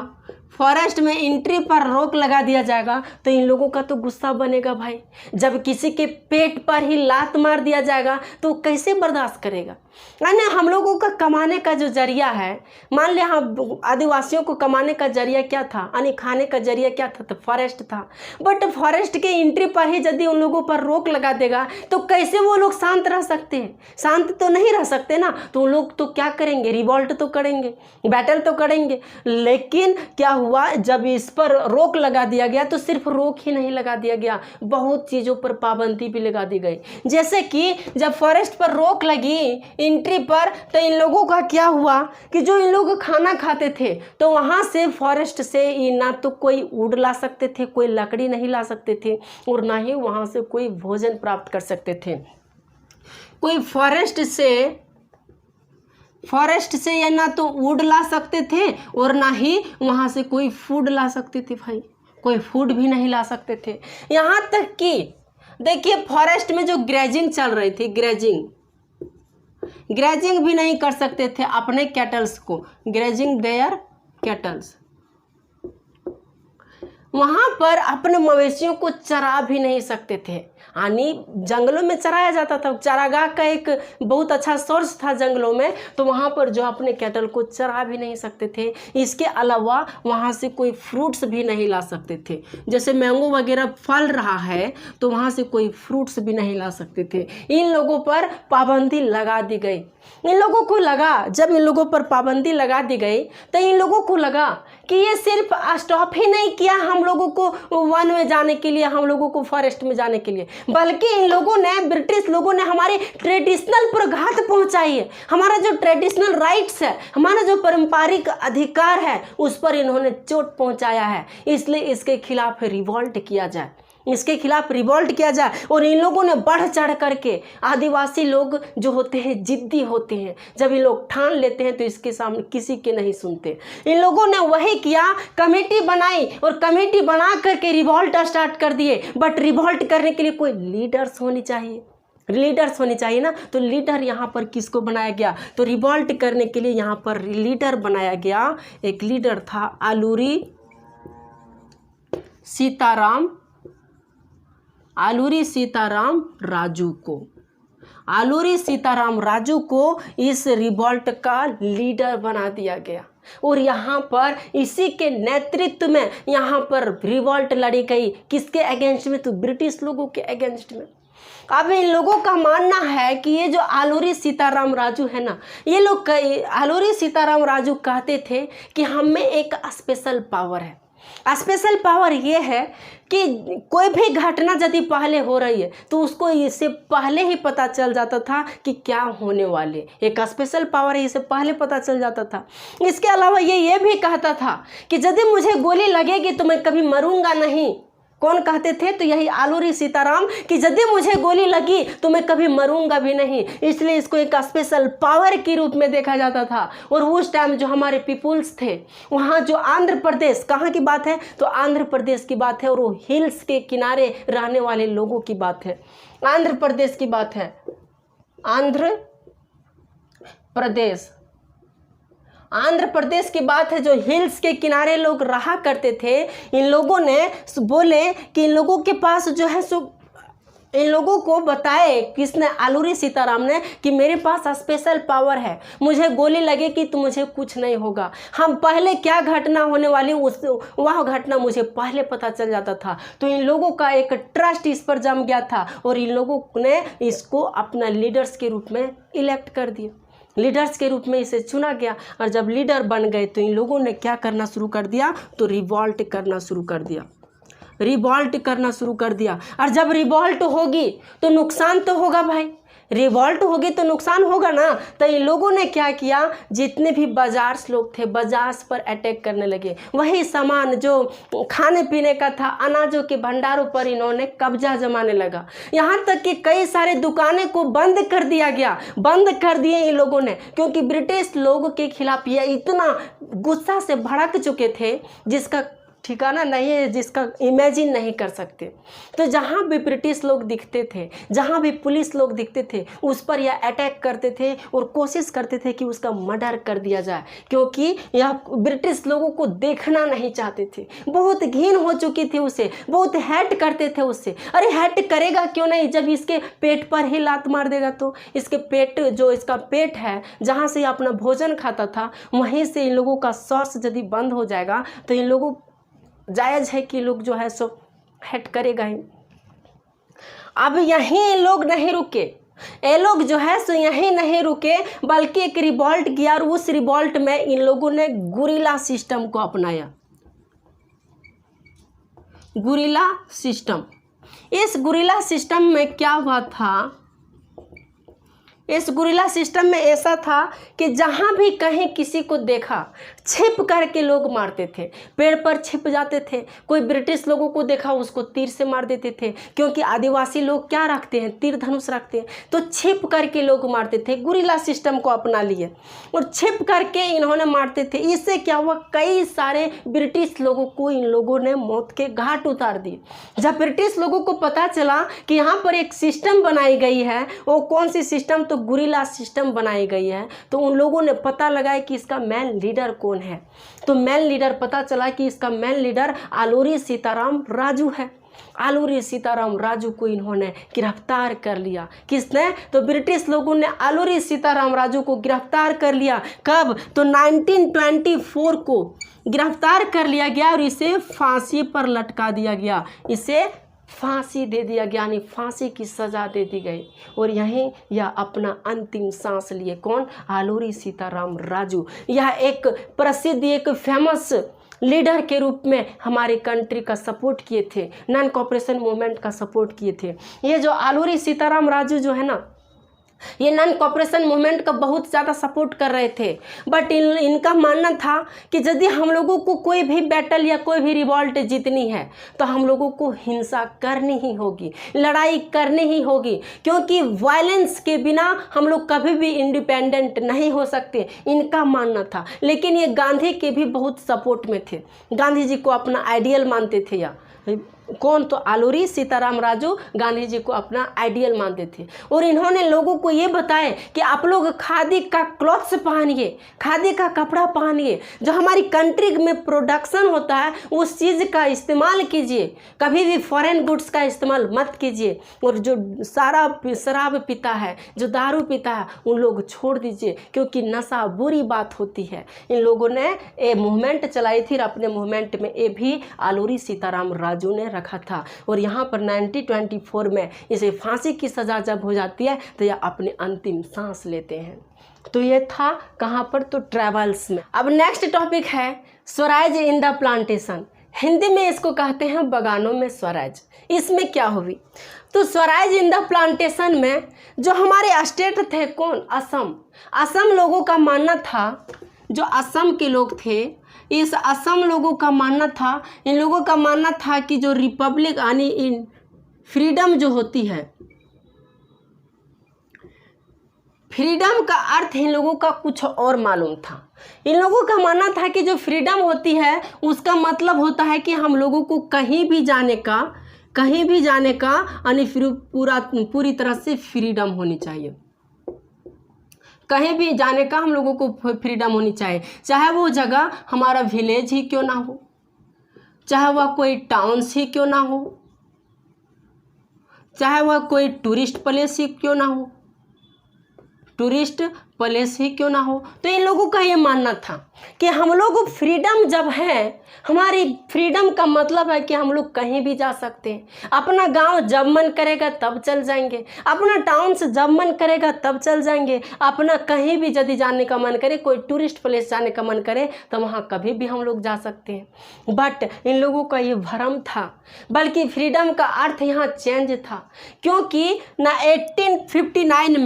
फॉरेस्ट में एंट्री पर रोक लगा दिया जाएगा तो इन लोगों का तो गुस्सा बनेगा भाई। जब किसी के पेट पर ही लात मार दिया जाएगा तो कैसे बर्दाश्त करेगा। यानी हम लोगों का कमाने का जो जरिया है, मान लिया हम आदिवासियों को कमाने का जरिया क्या था, यानी खाने का जरिया क्या था, तो फॉरेस्ट था। बट फॉरेस्ट के एंट्री पर ही यदि उन लोगों पर रोक लगा देगा तो कैसे वो लोग शांत रह सकते हैं, शांत तो नहीं रह सकते ना। तो उन लोग तो क्या करेंगे, रिवॉल्ट तो करेंगे, बैटल तो करेंगे। लेकिन क्या हुआ, जब इस पर रोक लगा दिया गया तो सिर्फ रोक ही नहीं लगा दिया गया, बहुत चीज़ों पर पाबंदी भी लगा दी गई। जैसे कि जब फॉरेस्ट पर रोक लगी एंट्री पर तो इन लोगों का क्या हुआ कि जो इन लोग खाना खाते थे तो वहाँ से फॉरेस्ट से ना तो कोई वुड ला सकते थे, कोई लकड़ी नहीं ला सकते थे, और ना ही वहाँ से कोई भोजन प्राप्त कर सकते थे। कोई फॉरेस्ट से या ना तो वुड ला सकते थे और ना ही वहाँ से कोई फूड ला सकते थे भाई, कोई फूड भी नहीं ला सकते थे। यहाँ तक कि देखिए फॉरेस्ट में जो ग्रेजिंग चल रही थी, ग्रेजिंग भी नहीं कर सकते थे अपने कैटल्स को, ग्रेजिंग देयर कैटल्स, वहाँ पर अपने मवेशियों को चरा भी नहीं सकते थे। यानी जंगलों में चराया जाता था, चारागाह का एक बहुत अच्छा सोर्स था जंगलों में, तो वहाँ पर जो अपने कैटल को चरा भी नहीं सकते थे। इसके अलावा वहाँ से कोई फ्रूट्स भी नहीं ला सकते थे, जैसे मैंगो वगैरह फल रहा है तो वहाँ से कोई फ्रूट्स भी नहीं ला सकते थे। इन लोगों पर पाबंदी लगा दी गई। इन लोगों को लगा, जब इन लोगों पर पाबंदी लगा दी गई तो इन लोगों को लगा कि ये सिर्फ स्टॉप ही नहीं किया हम लोगों को वन में जाने के लिए, हम लोगों को फॉरेस्ट में जाने के लिए, बल्कि इन लोगों ने, ब्रिटिश लोगों ने हमारे ट्रेडिशनल पर घात पहुंचाई है। हमारा जो ट्रेडिशनल राइट्स है, हमारा जो पारंपरिक अधिकार है, उस पर इन्होंने चोट पहुंचाया है। इसलिए इसके खिलाफ रिवॉल्ट किया जाए, इसके खिलाफ रिवॉल्ट किया जाए। और इन लोगों ने बढ़ चढ़ करके, आदिवासी लोग जो होते हैं जिद्दी होते हैं, जब ये लोग ठान लेते हैं तो इसके सामने किसी के नहीं सुनते। इन लोगों ने वही किया, कमेटी बनाई और कमेटी बना करके रिवॉल्ट स्टार्ट कर दिए। बट रिवॉल्ट करने के लिए कोई लीडर्स होनी चाहिए, लीडर्स होनी चाहिए ना। तो लीडर यहाँ पर किसको बनाया गया, तो रिवॉल्ट करने के लिए यहाँ पर लीडर बनाया गया। एक लीडर था आलूरी सीताराम राजू को। आलूरी सीताराम राजू को इस रिवॉल्ट का लीडर बना दिया गया और यहाँ पर इसी के नेतृत्व में यहाँ पर रिवॉल्ट लड़ी गई। किसके अगेंस्ट में? तो ब्रिटिश लोगों के अगेंस्ट में। अब इन लोगों का मानना है कि ये जो आलूरी सीताराम राजू है ना, ये लोग आलूरी सीताराम राजू कहते थे कि हम में एक स्पेशल पावर है। स्पेशल पावर ये है कि कोई भी घटना यदि पहले हो रही है तो उसको इससे पहले ही पता चल जाता था कि क्या होने वाले। एक स्पेशल पावर है, इससे पहले पता चल जाता था। इसके अलावा ये भी कहता था कि यदि मुझे गोली लगेगी तो मैं कभी मरूंगा नहीं। कौन कहते थे? तो यही आलूरी सीताराम कि यदि मुझे गोली लगी तो मैं कभी मरूंगा भी नहीं। इसलिए इसको एक स्पेशल पावर के रूप में देखा जाता था। और उस टाइम जो हमारे पीपुल्स थे वहाँ जो आंध्र प्रदेश, कहाँ की बात है? तो आंध्र प्रदेश की बात है और वो हिल्स के किनारे रहने वाले लोगों की बात है। आंध्र प्रदेश की बात है। आंध्र प्रदेश की बात है। जो हिल्स के किनारे लोग रहा करते थे, इन लोगों ने बोले कि इन लोगों के पास जो है सो इन लोगों को बताए किसने? आलूरी सीताराम ने कि मेरे पास स्पेशल पावर है, मुझे गोली लगेगी तो मुझे कुछ नहीं होगा। हम पहले क्या घटना होने वाली वह घटना मुझे पहले पता चल जाता था। तो इन लोगों का एक ट्रस्ट इस पर जम गया था और इन लोगों ने इसको अपना लीडर्स के रूप में इलेक्ट कर दिया। लीडर्स के रूप में इसे चुना गया और जब लीडर बन गए तो इन लोगों ने क्या करना शुरू कर दिया? तो रिवॉल्ट करना शुरू कर दिया। और जब रिवॉल्ट होगी तो नुकसान तो होगा भाई, रिवॉल्ट होगी तो नुकसान होगा ना। तो इन लोगों ने क्या किया? जितने भी बाजार लोग थे बाजार पर अटैक करने लगे। वही सामान जो खाने पीने का था, अनाजों के भंडारों पर इन्होंने कब्जा जमाने लगा। यहाँ तक कि कई सारे दुकानें को बंद कर दिया गया, बंद कर दिए इन लोगों ने, क्योंकि ब्रिटिश लोगों के खिलाफ ये इतना गुस्सा से भड़क चुके थे जिसका ठिकाना नहीं है, जिसका इमेजिन नहीं कर सकते। तो जहाँ भी ब्रिटिश लोग दिखते थे, जहाँ भी पुलिस लोग दिखते थे, उस पर यह अटैक करते थे और कोशिश करते थे कि उसका मर्डर कर दिया जाए, क्योंकि यह ब्रिटिश लोगों को देखना नहीं चाहते थे। बहुत घिन हो चुकी थी उसे, बहुत हैट करते थे उससे। अरे हैट करेगा क्यों नहीं? जब इसके पेट पर ही लात मार देगा तो इसके पेट, जो इसका पेट है जहाँ से अपना भोजन खाता था, वहीं से इन लोगों का सोर्स यदि बंद हो जाएगा तो इन लोगों जायज़ है कि लोग जो है सो हेट करेगा ही। अब यहीं लोग नहीं रुके, ये लोग जो है सो यहीं नहीं रुके, बल्कि एक रिवॉल्ट किया और उस रिवॉल्ट में इन लोगों ने गुरिल्ला सिस्टम को अपनाया। Guerrilla system. इस गुरिल्ला सिस्टम में क्या हुआ था? इस गुरिल्ला सिस्टम में ऐसा था कि जहाँ भी कहीं किसी को देखा छिप करके लोग मारते थे, पेड़ पर छिप जाते थे। कोई ब्रिटिश लोगों को देखा उसको तीर से मार देते थे, क्योंकि आदिवासी लोग क्या रखते हैं? तीर धनुष रखते हैं। तो छिप करके लोग मारते थे। गुरिल्ला सिस्टम को अपना लिए और छिप करके इन्होंने मारते थे। इससे क्या हुआ? कई सारे ब्रिटिश लोगों को इन लोगों ने मौत के घाट उतार दिए। जब ब्रिटिश लोगों को पता चला कि यहाँ पर एक सिस्टम बनाई गई है, वो कौन सी सिस्टम? तो गुरिल्ला सिस्टम बनाई गई है। तो उन लोगों ने पता लगाया कि इसका मेन लीडर कौन है। तो मेन लीडर पता चला कि इसका मेन लीडर आलूरी सीताराम राजू है। आलूरी सीताराम राजू को इन्होंने गिरफ्तार कर लिया। किसने? तो ब्रिटिश लोगों ने आलूरी सीताराम राजू को गिरफ्तार कर लिया। कब? तो 1924 को गिरफ्तार कर लिया गया और इसे फांसी पर लटका दिया गया। इसे फांसी दे दिया गया, यानी फांसी की सज़ा दे दी गई। और यहीं यह अपना अंतिम सांस लिए। कौन? आलूरी सीताराम राजू। यह एक प्रसिद्ध, एक फेमस लीडर के रूप में हमारे कंट्री का सपोर्ट किए थे, नॉन कॉपरेशन मूवमेंट का सपोर्ट किए थे। ये जो आलूरी सीताराम राजू जो है ना, ये नॉन कॉपरेशन मूवमेंट का बहुत ज़्यादा सपोर्ट कर रहे थे। बट इनका मानना था कि यदि हम लोगों को कोई भी बैटल या कोई भी रिवॉल्ट जीतनी है तो हम लोगों को हिंसा करनी ही होगी, लड़ाई करनी ही होगी, क्योंकि वायलेंस के बिना हम लोग कभी भी इंडिपेंडेंट नहीं हो सकते, इनका मानना था। लेकिन ये गांधी के भी बहुत सपोर्ट में थे, गांधी जी को अपना आइडियल मानते थे। या कौन, तो आलूरी सीताराम राजू गांधी जी को अपना आइडियल मानते थे। और इन्होंने लोगों को ये बताया कि आप लोग खादी का क्लॉथ्स पहनिए, खादी का कपड़ा पहनिए, जो हमारी कंट्री में प्रोडक्शन होता है उस चीज़ का इस्तेमाल कीजिए, कभी भी फॉरेन गुड्स का इस्तेमाल मत कीजिए। और जो शराब पीता है, जो दारू पीता है, उन लोग छोड़ दीजिए, क्योंकि नशा बुरी बात होती है। इन लोगों ने ये मूवमेंट चलाई थी और अपने मूवमेंट में ये भी आलूरी सीताराम राजू ने रखा था। और यहाँ पर 1924 में इसे फांसी की सज़ा जब हो जाती है तो यह अपने अंतिम सांस लेते हैं। तो ये था कहाँ पर, तो ट्रैवल्स में। अब नेक्स्ट टॉपिक है Swaraj in the plantation. Hindi में इसको कहते हैं बगानों में स्वराज। इसमें क्या हुई, तो स्वराज इन द प्लांटेशन में जो हमारे स्टेट थे, कौन, असम। असम लोगों का मानना था, जो असम के लोग थे, इस असम लोगों का मानना था, इन लोगों का मानना था कि जो रिपब्लिक यानी इन फ्रीडम जो होती है, फ्रीडम का अर्थ इन लोगों का कुछ और मालूम था। इन लोगों का मानना था कि जो फ्रीडम होती है उसका मतलब होता है कि हम लोगों को कहीं भी जाने का यानी पूरी तरह से फ्रीडम होनी चाहिए। कहीं भी जाने का हम लोगों को फ्रीडम होनी चाहिए, चाहे वो जगह हमारा विलेज ही क्यों ना हो, चाहे वह कोई टाउन्स ही क्यों ना हो, चाहे वह कोई टूरिस्ट प्लेस ही क्यों ना हो, तो इन लोगों का ये मानना था कि हम लोग फ्रीडम जब है, हमारी फ्रीडम का मतलब है कि हम लोग कहीं भी जा सकते हैं। अपना गांव जब मन करेगा तब चल जाएंगे, अपना टाउन से जब मन करेगा तब चल जाएंगे, अपना कहीं भी यदि जाने का मन करे, कोई टूरिस्ट प्लेस जाने का मन करे तो वहाँ कभी भी हम लोग जा सकते हैं। बट इन लोगों का ये भ्रम था, बल्कि फ्रीडम का अर्थ यहाँ चेंज था, क्योंकि ना 1859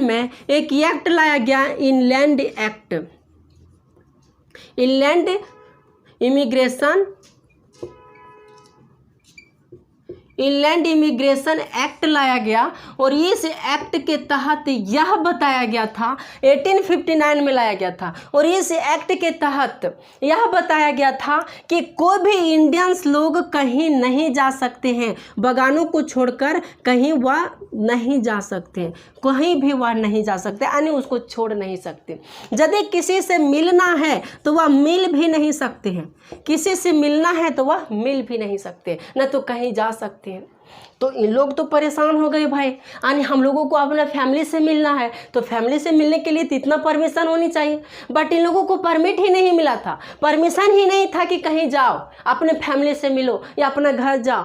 में एक एक्ट लाया गया, इनलैंड इमिग्रेशन एक्ट लाया गया। और इस एक्ट के तहत यह बताया गया था, 1859 में लाया गया था, और इस एक्ट के तहत यह बताया गया था कि कोई भी इंडियंस लोग कहीं नहीं जा सकते हैं, बगानों को छोड़कर कहीं वह नहीं जा सकते हैं, कहीं भी वह नहीं जा सकते, यानी उसको छोड़ नहीं सकते। यदि किसी से मिलना है तो वह मिल भी नहीं सकते हैं, किसी से मिलना है तो वह मिल भी नहीं सकते, न तो कहीं जा सकते हैं। तो इन लोग तो परेशान हो गए भाई, यानी हम लोगों को अपना फैमिली से मिलना है तो फैमिली से मिलने के लिए तो इतना परमिशन होनी चाहिए, बट इन लोगों को परमिट ही नहीं मिला था, परमिशन ही नहीं था कि कहीं जाओ अपने फैमिली से मिलो या अपना घर जाओ।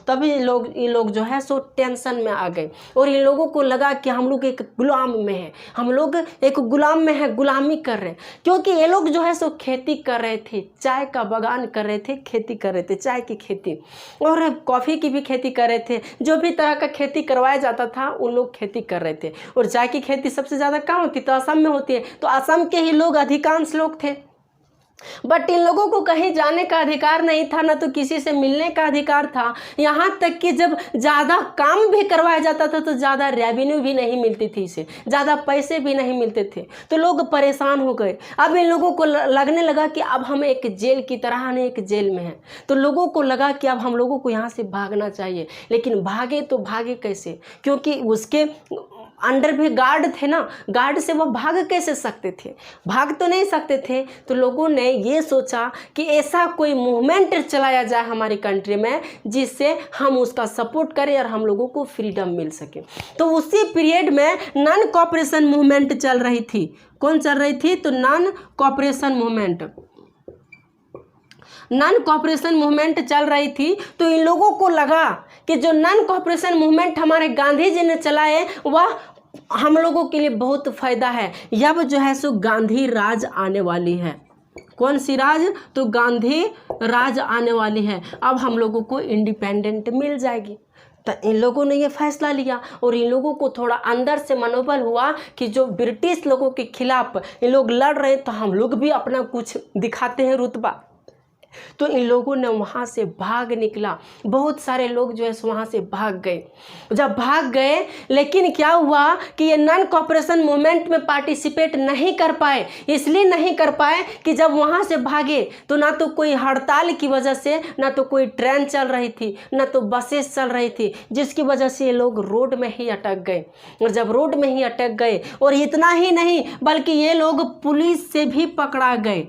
तभी इन लोग जो है सो टेंशन में आ गए, और इन लोगों को लगा कि हम लोग एक गुलाम में हैं, हम लोग एक गुलाम में है, गुलामी कर रहे हैं। क्योंकि ये लोग जो है सो खेती कर रहे थे, चाय का बागान कर रहे थे, खेती कर रहे थे, चाय की खेती और कॉफ़ी की भी खेती कर रहे थे, जो भी तरह का खेती करवाया जाता था उन लोग खेती कर रहे थे। और चाय की खेती सबसे ज़्यादा कहाँ होती, तो असम में होती है, तो असम के ही लोग अधिकांश लोग थे। बट इन लोगों को कहीं जाने का अधिकार नहीं था, ना तो किसी से मिलने का अधिकार था। यहाँ तक कि जब ज़्यादा काम भी करवाया जाता था तो ज़्यादा रेवेन्यू भी नहीं मिलती थी, इसे ज़्यादा पैसे भी नहीं मिलते थे, तो लोग परेशान हो गए। अब इन लोगों को लगने लगा कि अब हम एक जेल की तरह नहीं, एक जेल में हैं, तो लोगों को लगा कि अब हम लोगों को यहाँ से भागना चाहिए। लेकिन भागे तो भागे कैसे, क्योंकि उसके अंडर भी गार्ड थे ना, गार्ड से वो भाग कैसे सकते थे, भाग तो नहीं सकते थे। तो लोगों ने ये सोचा कि ऐसा कोई मूवमेंट चलाया जाए हमारी कंट्री में जिससे हम उसका सपोर्ट करें और हम लोगों को फ्रीडम मिल सके। तो उसी पीरियड में नॉन कोऑपरेशन मूवमेंट चल रही थी। कौन चल रही थी, तो नॉन कोऑपरेशन मूवमेंट चल रही थी। तो इन लोगों को लगा कि जो नॉन कोऑपरेशन मूवमेंट हमारे गांधी जी ने चलाए वह हम लोगों के लिए बहुत फ़ायदा है। अब जो है सो गांधी राज आने वाली है। कौन सी राज, तो गांधी राज आने वाली है। अब हम लोगों को इंडिपेंडेंट मिल जाएगी। तो इन लोगों ने ये फैसला लिया और इन लोगों को थोड़ा अंदर से मनोबल हुआ कि जो ब्रिटिश लोगों के खिलाफ इन लोग लड़ रहे हैं तो हम लोग भी अपना कुछ दिखाते हैं रुतबा। तो इन लोगों ने वहाँ से भाग निकला, बहुत सारे लोग जो है वहाँ से भाग गए। जब भाग गए, लेकिन क्या हुआ कि ये नॉन कॉपरेशन मूवमेंट में पार्टिसिपेट नहीं कर पाए। इसलिए नहीं कर पाए कि जब वहाँ से भागे तो ना तो कोई हड़ताल की वजह से ना तो कोई ट्रेन चल रही थी, ना तो बसेस चल रही थी, जिसकी वजह से ये लोग रोड में ही अटक गए। और जब रोड में ही अटक गए, और इतना ही नहीं बल्कि ये लोग पुलिस से भी पकड़ा गए,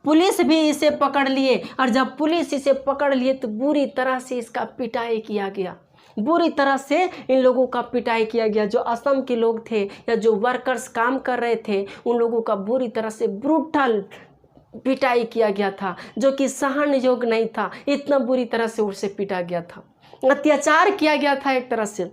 पुलिस भी इसे पकड़ लिए। और जब पुलिस इसे पकड़ लिए तो बुरी तरह से इसका पिटाई किया गया, बुरी तरह से इन लोगों का पिटाई किया गया। जो असम के लोग थे या जो वर्कर्स काम कर रहे थे, उन लोगों का बुरी तरह से ब्रूटल पिटाई किया गया था, जो कि सहन योग्य नहीं था। इतना बुरी तरह से उसे पीटा गया था, अत्याचार किया गया था एक तरह से।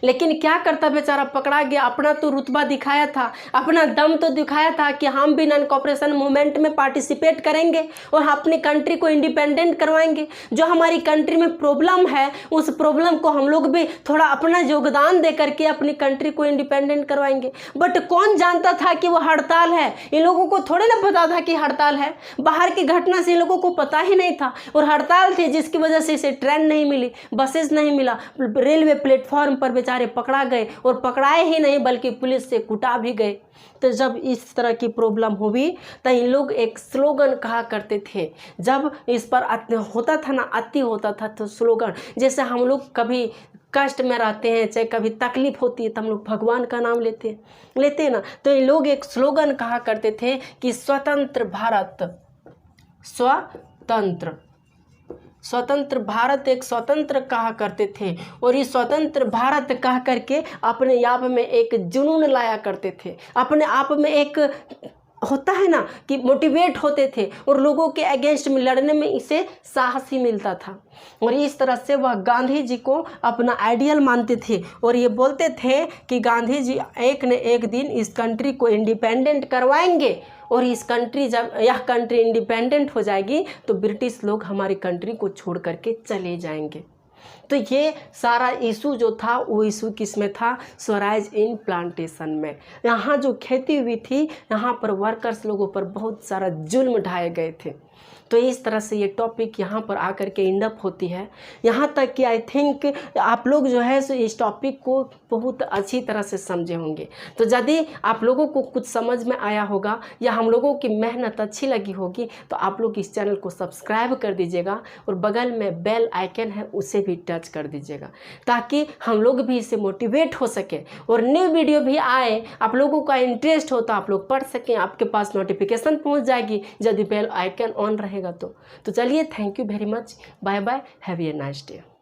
लेकिन क्या करता बेचारा, पकड़ा गया, अपना तो रुतबा दिखाया था, अपना दम तो दिखाया था कि हम भी नॉन कॉपरेशन मूवमेंट में पार्टिसिपेट करेंगे और अपनी कंट्री को इंडिपेंडेंट करवाएंगे। जो हमारी कंट्री में प्रॉब्लम है, उस प्रॉब्लम को हम लोग भी थोड़ा अपना योगदान दे करके अपनी कंट्री को इंडिपेंडेंट करवाएंगे। बट कौन जानता था कि वो हड़ताल है? इन लोगों को थोड़े ना पता था कि हड़ताल है। बाहर की घटना से इन लोगों को पता ही नहीं था। और हड़ताल थी जिसकी वजह से इसे ट्रेन नहीं मिली, बसेस नहीं मिला, रेलवे प्लेटफॉर्म पर बेचारे पकड़ा गए। और पकड़ाए ही नहीं बल्कि पुलिस से कुटा भी गए। तो जब इस तरह की प्रॉब्लम हुई तो इन लोग एक स्लोगन कहा करते थे। जब इस पर होता था ना, अति होता था, तो स्लोगन, जैसे हम लोग कभी कष्ट में रहते हैं, चाहे कभी तकलीफ होती है तो हम लोग भगवान का नाम लेते हैं ना। तो ये लोग एक स्लोगन कहा करते थे कि स्वतंत्र भारत, स्वतंत्र भारत, एक स्वतंत्र कहा करते थे। और ये स्वतंत्र भारत कह करके अपने आप में एक जुनून लाया करते थे, अपने आप में एक होता है ना कि मोटिवेट होते थे, और लोगों के अगेंस्ट में लड़ने में इसे साहस ही मिलता था। और इस तरह से वह गांधी जी को अपना आइडियल मानते थे। और ये बोलते थे कि गांधी जी एक न एक दिन इस कंट्री को इंडिपेंडेंट करवाएंगे, और इस कंट्री, जब यह कंट्री इंडिपेंडेंट हो जाएगी तो ब्रिटिश लोग हमारी कंट्री को छोड़ करके चले जाएंगे। तो ये सारा इशू जो था वो इशू किस में था? स्वराज इन प्लांटेशन में। यहाँ जो खेती हुई थी, यहाँ पर वर्कर्स लोगों पर बहुत सारा जुल्म ढाए गए थे। तो इस तरह से ये टॉपिक यहाँ पर आकर के इंडअप होती है। यहाँ तक कि आई थिंक आप लोग जो है सो इस टॉपिक को बहुत अच्छी तरह से समझे होंगे। तो यदि आप लोगों को कुछ समझ में आया होगा या हम लोगों की मेहनत अच्छी लगी होगी तो आप लोग इस चैनल को सब्सक्राइब कर दीजिएगा, और बगल में बेल आइकन है उसे भी टच कर दीजिएगा, ताकि हम लोग भी इससे मोटिवेट हो सके और न्यू वीडियो भी आए, आप लोगों का इंटरेस्ट हो तो आप लोग पढ़ सकें, आपके पास नोटिफिकेशन पहुँच जाएगी यदि बेल आइकन ऑन रहेगा तो चलिए, thank you very much, bye bye, have a nice day.